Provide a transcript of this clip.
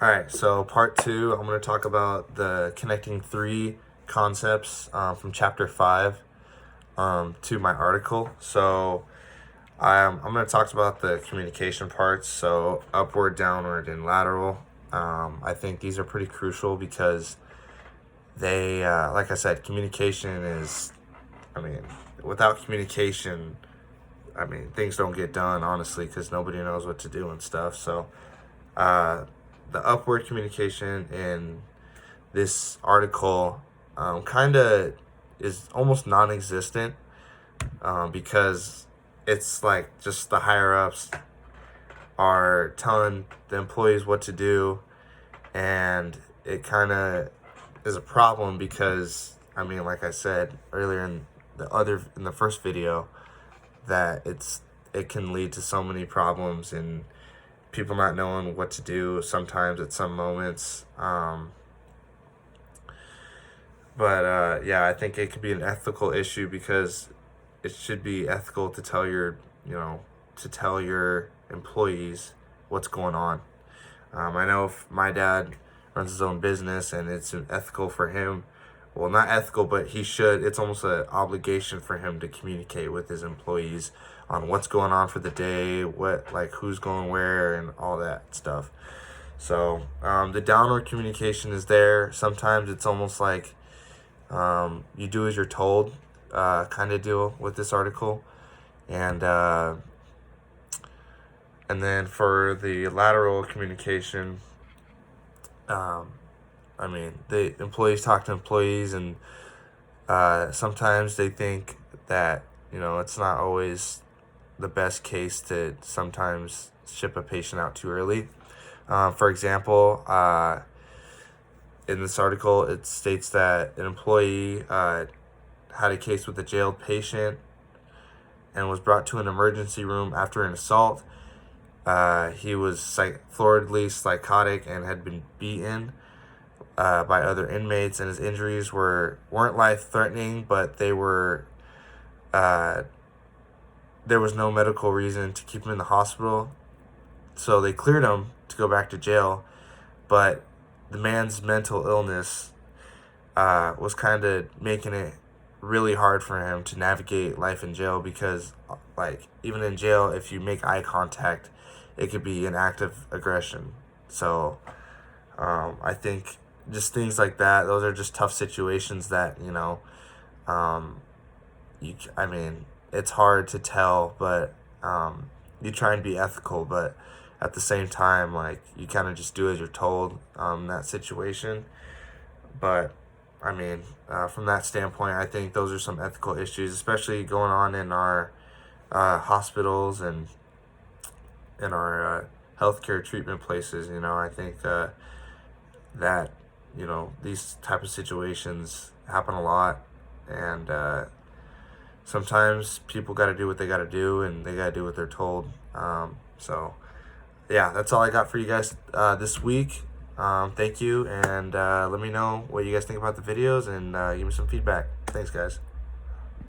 Alright, so part 2, I'm going to talk about the connecting 3 concepts from chapter 5 to my article. So I'm going to talk about the communication parts, so upward, downward, and lateral. I think these are pretty crucial because they, like I said, communication is, without communication, things don't get done, honestly, because nobody knows what to do and stuff. So the upward communication in this article kind of is almost non-existent because it's like just the higher ups are telling the employees what to do, and it kind of is a problem because like I said earlier in the first video, that it can lead to so many problems and people not knowing what to do sometimes at some moments. Yeah, I think it could be an ethical issue because it should be ethical to tell your employees what's going on. I know if my dad runs his own business and it's ethical for him, well, not ethical, but he should, it's almost an obligation for him to communicate with his employees on what's going on for the day, who's going where, and all that stuff. So the downward communication is there. Sometimes it's almost like you do as you're told kind of deal with this article. And then for the lateral communication, the employees talk to employees, and sometimes they think that, it's not always the best case to sometimes ship a patient out too early. For example, in this article, it states that an employee had a case with a jailed patient and was brought to an emergency room after an assault. He was floridly psychotic and had been beaten by other inmates, and his injuries weren't life-threatening, but they were. There was no medical reason to keep him in the hospital, so they cleared him to go back to jail. But the man's mental illness was kind of making it really hard for him to navigate life in jail because, even in jail, if you make eye contact, it could be an act of aggression. So I think just things like that, those are just tough situations that, it's hard to tell, but you try and be ethical, but at the same time, you kind of just do as you're told in that situation. But from that standpoint, I think those are some ethical issues, especially going on in our hospitals and in our healthcare treatment places. I think that these type of situations happen a lot, and sometimes people got to do what they got to do, and they got to do what they're told. So yeah, that's all I got for you guys this week. Thank you, and let me know what you guys think about the videos, and give me some feedback. Thanks, guys.